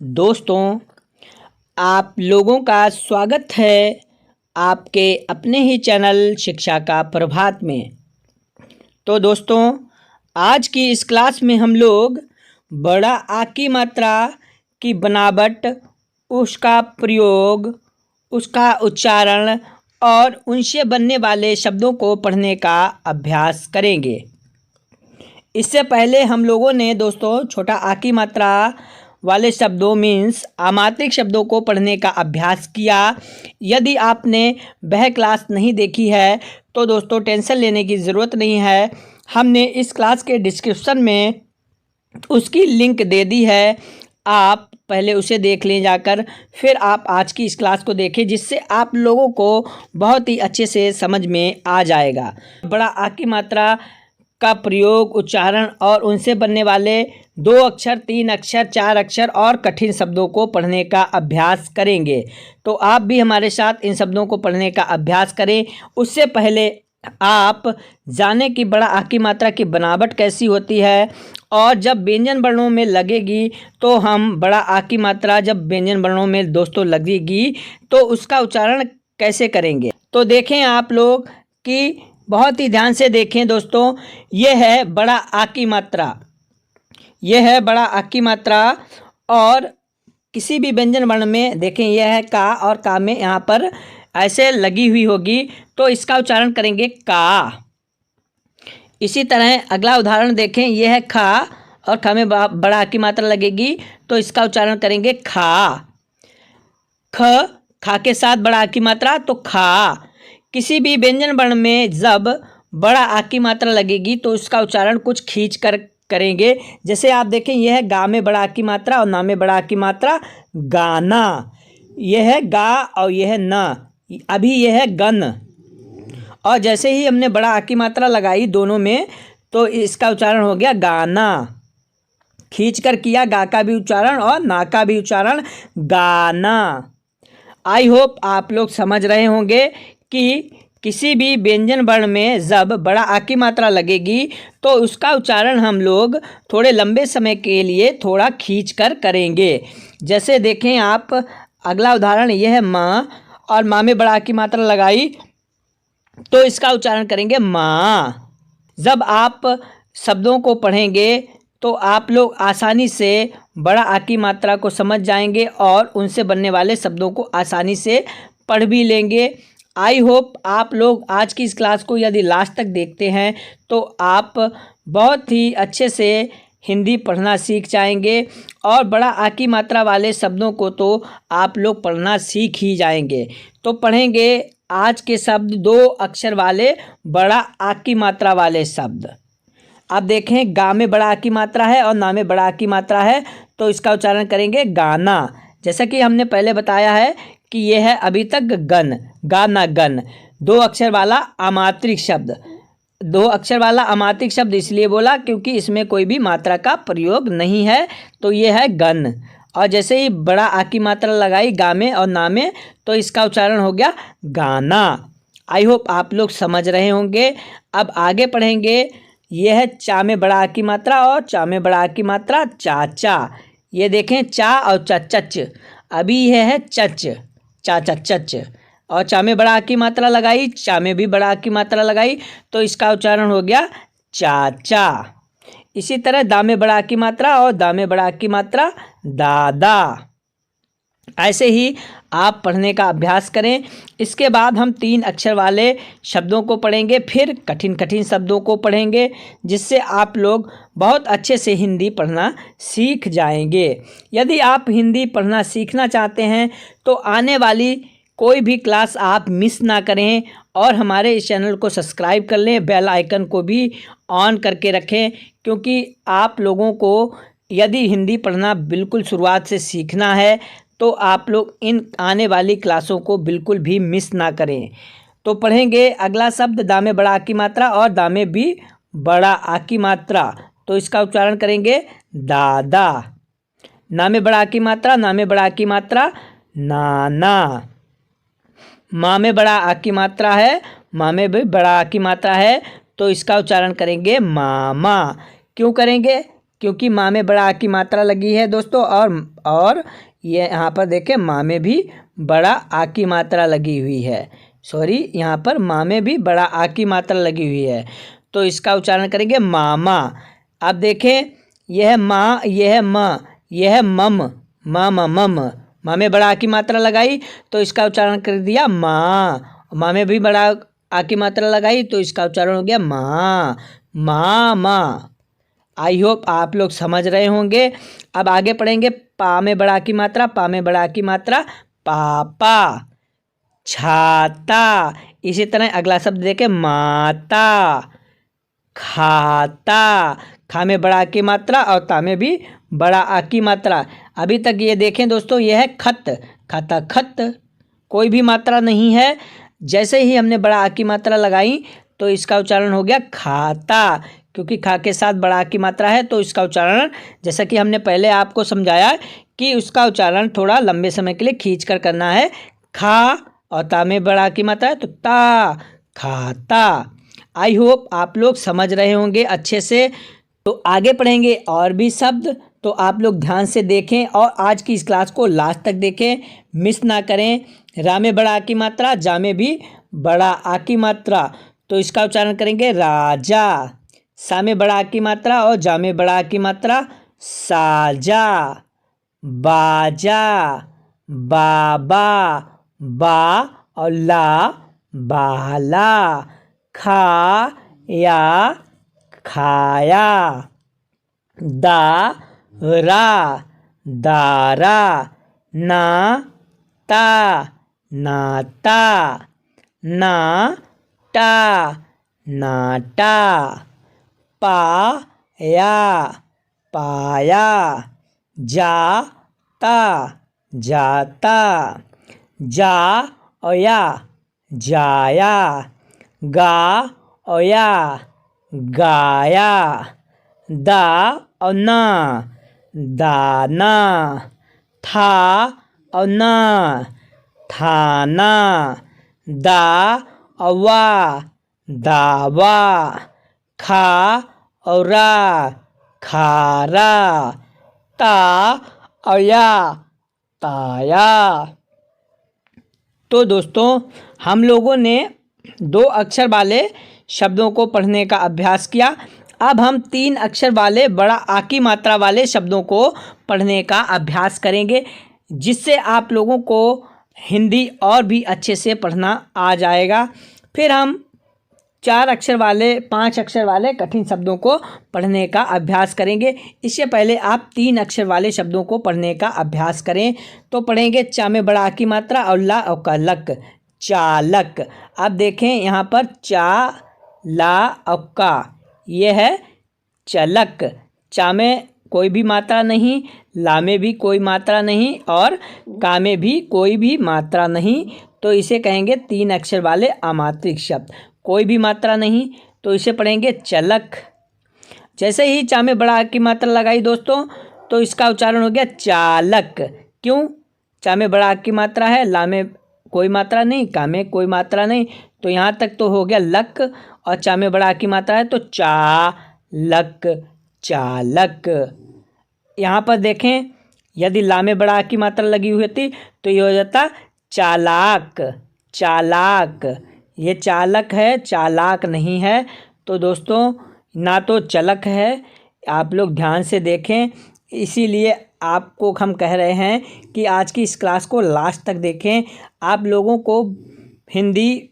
दोस्तों, आप लोगों का स्वागत है आपके अपने ही चैनल शिक्षा का प्रभात में। तो दोस्तों, आज की इस क्लास में हम लोग बड़ा आ की मात्रा की बनावट, उसका प्रयोग, उसका उच्चारण और उनसे बनने वाले शब्दों को पढ़ने का अभ्यास करेंगे। इससे पहले हम लोगों ने दोस्तों छोटा आ की मात्रा वाले शब्दों मीन्स अमात्रिक शब्दों को पढ़ने का अभ्यास किया। यदि आपने वह क्लास नहीं देखी है तो दोस्तों टेंशन लेने की ज़रूरत नहीं है। हमने इस क्लास के डिस्क्रिप्शन में उसकी लिंक दे दी है, आप पहले उसे देख लें जाकर, फिर आप आज की इस क्लास को देखें, जिससे आप लोगों को बहुत ही अच्छे से समझ में आ जाएगा। बड़ा आ की मात्रा का प्रयोग, उच्चारण और उनसे बनने वाले 2 अक्षर, 3 अक्षर, 4 अक्षर और कठिन शब्दों को पढ़ने का अभ्यास करेंगे। तो आप भी हमारे साथ इन शब्दों को पढ़ने का अभ्यास करें। उससे पहले आप जाने कि बड़ा आ की मात्रा की बनावट कैसी होती है और जब व्यंजन वर्णों में लगेगी तो हम बड़ा आ की मात्रा जब व्यंजन वर्णों में दोस्तों लगेगी तो उसका उच्चारण कैसे करेंगे। तो देखें आप लोग कि बहुत ही ध्यान से देखें दोस्तों, ये है बड़ा आ की मात्रा, यह है बड़ा आ की मात्रा। और किसी भी व्यंजन वर्ण में देखें, यह है का और का में यहाँ पर ऐसे लगी हुई होगी तो इसका उच्चारण करेंगे का। इसी तरह अगला उदाहरण देखें, यह है खा और खा में बड़ा आ की मात्रा लगेगी तो इसका उच्चारण करेंगे खा। खा के साथ बड़ा आ की मात्रा तो खा। किसी भी व्यंजन वर्ण में जब बड़ा आ की मात्रा लगेगी तो उसका उच्चारण कुछ खींच कर करेंगे। जैसे आप देखें, यह है गा में बड़ा आ की मात्रा और ना में बड़ा आ की मात्रा गाना। यह है गा और यह है ना, अभी यह है गन। और जैसे ही हमने बड़ा आ की मात्रा लगाई दोनों में तो इसका उच्चारण हो गया गाना। खींच कर किया गा का भी उच्चारण और ना का भी उच्चारण गाना। आई होप आप लोग समझ रहे होंगे कि किसी भी व्यंजन वर्ण में जब बड़ा आ की मात्रा लगेगी तो उसका उच्चारण हम लोग थोड़े लंबे समय के लिए थोड़ा खींच कर करेंगे। जैसे देखें आप अगला उदाहरण, यह है माँ और माँ में बड़ा आ की मात्रा लगाई तो इसका उच्चारण करेंगे माँ। जब आप शब्दों को पढ़ेंगे तो आप लोग आसानी से बड़ा आ की मात्रा को समझ जाएंगे और उनसे बनने वाले शब्दों को आसानी से पढ़ भी लेंगे। आई होप आप लोग आज की इस क्लास को यदि लास्ट तक देखते हैं तो आप बहुत ही अच्छे से हिंदी पढ़ना सीख जाएंगे और बड़ा आ की मात्रा वाले शब्दों को तो आप लोग पढ़ना सीख ही जाएंगे। तो पढ़ेंगे आज के शब्द 2 अक्षर वाले बड़ा आ की मात्रा वाले शब्द। आप देखें, गा में बड़ा आ की मात्रा है और ना में बड़ा आ की मात्रा है तो इसका उच्चारण करेंगे गाना। जैसा कि हमने पहले बताया है कि यह है अभी तक गन, गाना गन। 2 अक्षर वाला अमात्रिक शब्द, 2 अक्षर वाला अमात्रिक शब्द इसलिए बोला क्योंकि इसमें कोई भी मात्रा का प्रयोग नहीं है, तो यह है गन। और जैसे ही बड़ा आ की मात्रा लगाई गा में और ना में तो इसका उच्चारण हो गया गाना। आई होप आप लोग समझ रहे होंगे। अब आगे पढ़ेंगे, यह है चा में बड़ा आ की मात्रा और चा में बड़ा आ की मात्रा चाचा। ये देखें चा और चच, अभी यह है चच, चाचा चच। और चा में बड़ा आ की मात्रा लगाई, चा में भी बड़ा आ की मात्रा लगाई तो इसका उच्चारण हो गया चाचा। इसी तरह दा में बड़ा आ की मात्रा और दा में बड़ा आ की मात्रा दादा। ऐसे ही आप पढ़ने का अभ्यास करें। इसके बाद हम 3 अक्षर वाले शब्दों को पढ़ेंगे, फिर कठिन कठिन शब्दों को पढ़ेंगे, जिससे आप लोग बहुत अच्छे से हिंदी पढ़ना सीख जाएंगे। यदि आप हिंदी पढ़ना सीखना चाहते हैं तो आने वाली कोई भी क्लास आप मिस ना करें और हमारे इस चैनल को सब्सक्राइब कर लें, बेल आइकन को भी ऑन करके रखें, क्योंकि आप लोगों को यदि हिंदी पढ़ना बिल्कुल शुरुआत से सीखना है तो आप लोग इन आने वाली क्लासों को बिल्कुल भी मिस ना करें। तो पढ़ेंगे अगला शब्द, दा में बड़ा आ की मात्रा और दा में भी बड़ा आ की मात्रा तो इसका उच्चारण करेंगे दादा। ना में बड़ा आ की मात्रा, ना में बड़ा आ की मात्रा नाना। माँ में बड़ा आ की मात्रा है, माँ में भी बड़ा आ की मात्रा है तो इसका उच्चारण करेंगे मामा। क्यों करेंगे? क्योंकि माँ में बड़ा आ की मात्रा लगी है दोस्तों, और ये यहाँ पर देखें माँ में भी बड़ा आ की मात्रा लगी हुई है। सॉरी, यहाँ पर माँ में भी बड़ा आ की मात्रा लगी हुई है, तो इसका उच्चारण करेंगे मामा। अब देखें यह माँ, यह म, यह मम, मम मम, माँ में बड़ा आ की मात्रा लगाई तो इसका उच्चारण कर दिया माँ। माँ में भी बड़ा आ की मात्रा लगाई तो इसका उच्चारण हो गया माँ, माँ। आई होप आप लोग समझ रहे होंगे। अब आगे पढ़ेंगे पा में बड़ा की मात्रा, पा में बड़ा की मात्रा पापा, छाता। इसी तरह अगला शब्द देखें माता, खाता। खा में बड़ा की मात्रा और ता में भी बड़ा आ की मात्रा। अभी तक ये देखें दोस्तों, यह है खत, खाता, खत, कोई भी मात्रा नहीं है। जैसे ही हमने बड़ा आ की मात्रा लगाई तो इसका उच्चारण हो गया खाता, क्योंकि खा के साथ बड़ा आ की मात्रा है तो इसका उच्चारण, जैसा कि हमने पहले आपको समझाया कि उसका उच्चारण थोड़ा लंबे समय के लिए खींच कर करना है। खा और ता में बड़ा आ की मात्रा है तो ता, खाता। आई होप आप लोग समझ रहे होंगे अच्छे से। तो आगे पढ़ेंगे और भी शब्द, तो आप लोग ध्यान से देखें और आज की इस क्लास को लास्ट तक देखें, मिस ना करें। रा में बड़ा आ की मात्रा, जा में भी बड़ा आ की मात्रा, तो इसका उच्चारण करेंगे राजा। सा में बड़ा आ की मात्रा और जा में बड़ा आ की मात्रा साजा, बाजा, बाबा, बा और ला बाला, खा या खाया, दारा, दारा, नाता, नाता, नाटा, नाटा, पाया, पाया, जाता, जाता, जा और या जाया, गा और या गाया, दा और ना दाना, था और ना थाना, दा और वा दावा, खा और रा खारा, ता और या ताया। तो दोस्तों हम लोगों ने 2 अक्षर वाले शब्दों को पढ़ने का अभ्यास किया। अब हम 3 अक्षर वाले बड़ा आ की मात्रा वाले शब्दों को पढ़ने का अभ्यास करेंगे, जिससे आप लोगों को हिंदी और भी अच्छे से पढ़ना आ जाएगा। फिर हम 4 अक्षर वाले 5 अक्षर वाले कठिन शब्दों को पढ़ने का अभ्यास करेंगे। इससे पहले आप 3 अक्षर वाले शब्दों को पढ़ने का अभ्यास करें। तो पढ़ेंगे चा में बड़ा आ की मात्रा और ला और का लक, चालक। अब देखें यहाँ पर चा, ला और का, ये है चलक। चा में कोई भी मात्रा नहीं, ला में भी कोई मात्रा नहीं और का में भी कोई भी मात्रा नहीं, तो इसे कहेंगे 3 अक्षर वाले अमात्रिक शब्द। कोई भी मात्रा नहीं तो इसे पढ़ेंगे चलक। जैसे ही चा में बड़ा आ की मात्रा लगाई दोस्तों तो इसका उच्चारण हो गया चालक। क्यों? चा में बड़ा आ की मात्रा है, ला में कोई मात्रा नहीं, का में कोई मात्रा नहीं, तो यहाँ तक तो हो गया लक, और चा में बड़ा आ की मात्रा है तो चालक, चालक। यहाँ पर देखें यदि ला में बड़ा आ की मात्रा लगी हुई होती तो ये हो जाता चालाक, चालाक। ये चालक है, चालाक नहीं है। तो दोस्तों ना तो चलक है, आप लोग ध्यान से देखें। इसीलिए आपको हम कह रहे हैं कि आज की इस क्लास को लास्ट तक देखें। आप लोगों को हिंदी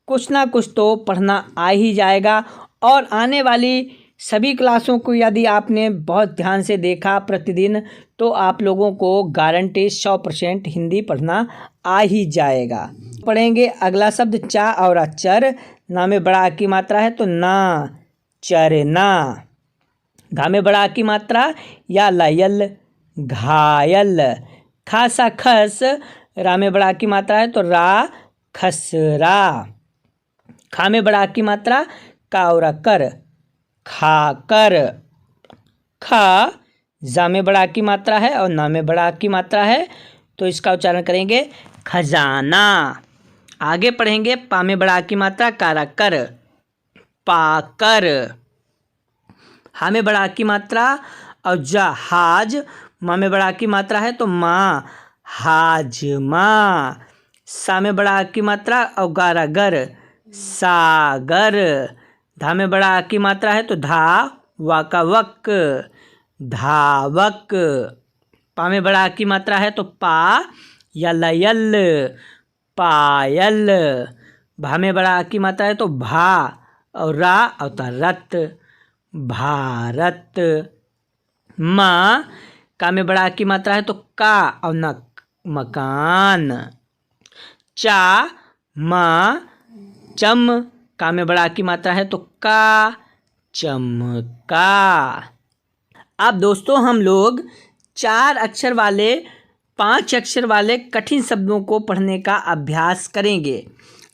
कुछ ना कुछ तो पढ़ना आ ही जाएगा, और आने वाली सभी क्लासों को यदि आपने बहुत ध्यान से देखा प्रतिदिन तो आप लोगों को गारंटी 100% हिंदी पढ़ना आ ही जाएगा। पढ़ेंगे अगला शब्द चा और अचर। ना में बड़ा आ की मात्रा है तो ना, चरना। घा में बड़ा आ की मात्रा या लयल, घायल। खासा खस। रा में बड़ा आ की मात्रा है तो रा, खसरा। खा में बड़ा आ की मात्रा का और कर, खाकर। खा जा में बड़ा आ की मात्रा है और ना में बड़ा आ की मात्रा है तो इसका उच्चारण करेंगे खजाना। आगे पढ़ेंगे पा में बड़ा आ की मात्रा कारा कर, पाकर। हा में बड़ा आ की मात्रा और जहाज, माँ में बड़ा की मात्रा है तो माँ, हाजमा। सा में बड़ा की मात्रा और गारा गर, सागर। धा में बड़ा की मात्रा है तो धा, वाका वक, धावक। पा में बड़ा की मात्रा है तो पा, यल यल, पायल। भा में बड़ा की मात्रा है तो भा और रा और रत, भारत। माँ, का में बड़ा की मात्रा है तो का और नक, मकान। चा, माँ, चम, का में बड़ा की मात्रा है तो का, चमका। अब दोस्तों हम लोग 4 अक्षर वाले 5 अक्षर वाले कठिन शब्दों को पढ़ने का अभ्यास करेंगे।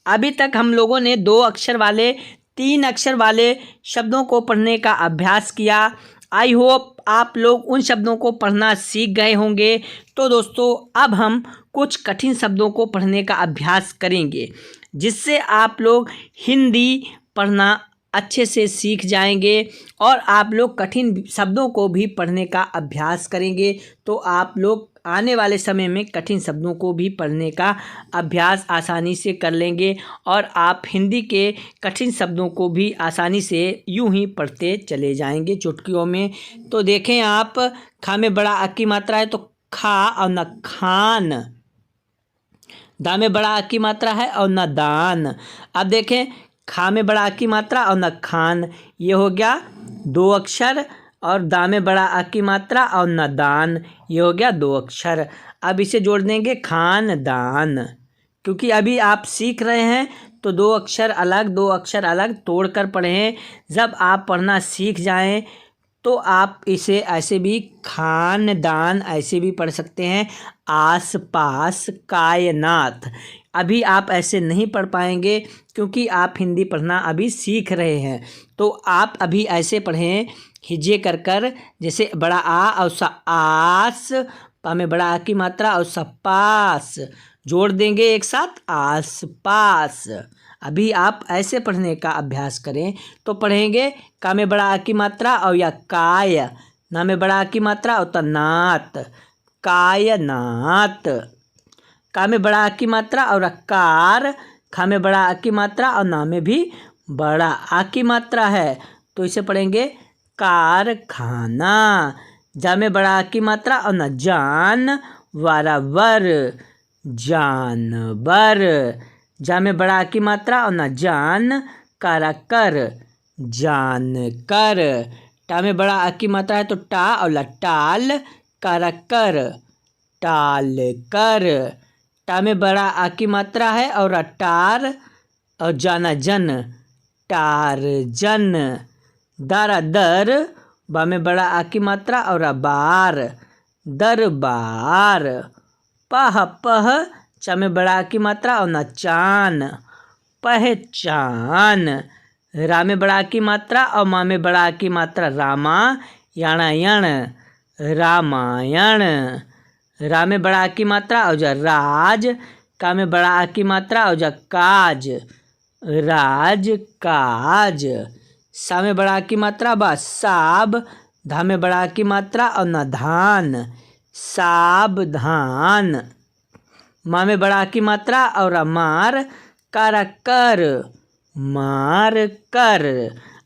अभी तक हम लोगों ने 2 अक्षर वाले 3 अक्षर वाले शब्दों को पढ़ने का अभ्यास किया। आई होप आप लोग उन शब्दों को पढ़ना सीख गए होंगे। तो दोस्तों अब हम कुछ कठिन शब्दों को पढ़ने का अभ्यास करेंगे, जिससे आप लोग हिंदी पढ़ना अच्छे से सीख जाएंगे और आप लोग कठिन शब्दों को भी पढ़ने का अभ्यास करेंगे। तो आप लोग आने वाले समय में कठिन शब्दों को भी पढ़ने का अभ्यास आसानी से कर लेंगे और आप हिंदी के कठिन शब्दों को भी आसानी से यूं ही पढ़ते चले जाएंगे चुटकियों में। तो देखें आप, खा में बड़ा अ की मात्रा है तो खा और न खान। दा में बड़ा अ की मात्रा है और न दान। अब देखें, खा में बड़ा अ की मात्रा और न खान, ये हो गया 2 अक्षर। और दा में बड़ा अ की मात्रा और न दान, ये हो गया 2 अक्षर। अब इसे जोड़ देंगे खानदान, क्योंकि अभी आप सीख रहे हैं तो 2 अक्षर अलग 2 अक्षर अलग तोड़ कर पढ़ें। जब आप पढ़ना सीख जाएं तो आप इसे ऐसे भी खानदान ऐसे भी पढ़ सकते हैं, आस पास, कायनात। अभी आप ऐसे नहीं पढ़ पाएंगे क्योंकि आप हिंदी पढ़ना अभी सीख रहे हैं। तो आप अभी ऐसे पढ़ें हिज्जे कर कर, जैसे बड़ा आ और सा आस, पा में बड़ा आ की मात्रा और सा पास, जोड़ देंगे एक साथ आस पास। अभी आप ऐसे पढ़ने का अभ्यास करें तो पढ़ेंगे का में बड़ा आ की मात्रा और या काय, ना में बड़ा आ की मात्रा और तनात, कायनात। का में बड़ा आ की मात्रा और कार, खा में बड़ा आ की मात्रा और ना में भी बड़ा आ की मात्रा है तो इसे पढ़ेंगे कारखाना। जा में बड़ा आ की मात्रा और न जान, वारावर, जानवर। जा में बड़ा आ की मात्रा और न जान, काराकर, जानकर। टा में बड़ा आ की मात्रा है तो टा और लटाल, काराकर, टाल कर। टा में बड़ा आ की मात्रा है और टार और जाना जन, टार जन। दारा दर, बा में बड़ा आ की मात्रा और बार, दरबार। पह पह, चा में बड़ा आ की मात्रा और न चान, पहचान। रा में बड़ा आ की मात्रा और माँ में बड़ा आ की मात्रा, रामा, याणायण, रामायण। रा में बड़ा आ की मात्रा और जा राज, का में बड़ा आ की मात्रा और जा काज, राज काज। सा में बड़ा आ की मात्रा बा साब, धा में बड़ा आ की मात्रा और न धान, सावधान। माँ में बड़ा आ की मात्रा और मार, कारा कर, मार कर।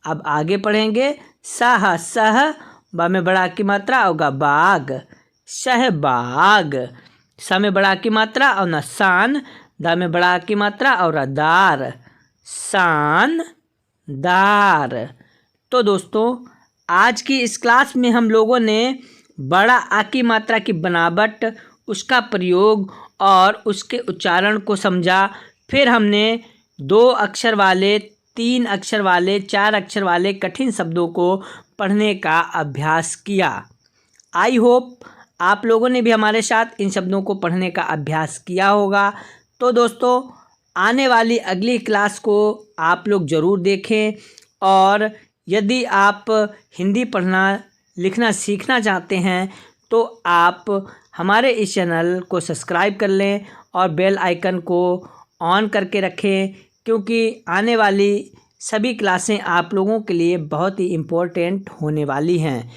अब आगे पढ़ेंगे सह सह, बा में बड़ा आ की मात्रा और बाग, शहबाग। सा में बड़ा की मात्रा और न शान, दा में बड़ा की मात्रा और दार, शान दार। तो दोस्तों आज की इस क्लास में हम लोगों ने बड़ा आ की मात्रा की बनावट, उसका प्रयोग और उसके उच्चारण को समझा। फिर हमने 2 अक्षर वाले, 3 अक्षर वाले, 4 अक्षर वाले कठिन शब्दों को पढ़ने का अभ्यास किया। आई होप आप लोगों ने भी हमारे साथ इन शब्दों को पढ़ने का अभ्यास किया होगा। तो दोस्तों आने वाली अगली क्लास को आप लोग ज़रूर देखें और यदि आप हिंदी पढ़ना लिखना सीखना चाहते हैं तो आप हमारे इस चैनल को सब्सक्राइब कर लें और बेल आइकन को ऑन करके रखें, क्योंकि आने वाली सभी क्लासें आप लोगों के लिए बहुत ही इम्पोर्टेंट होने वाली हैं।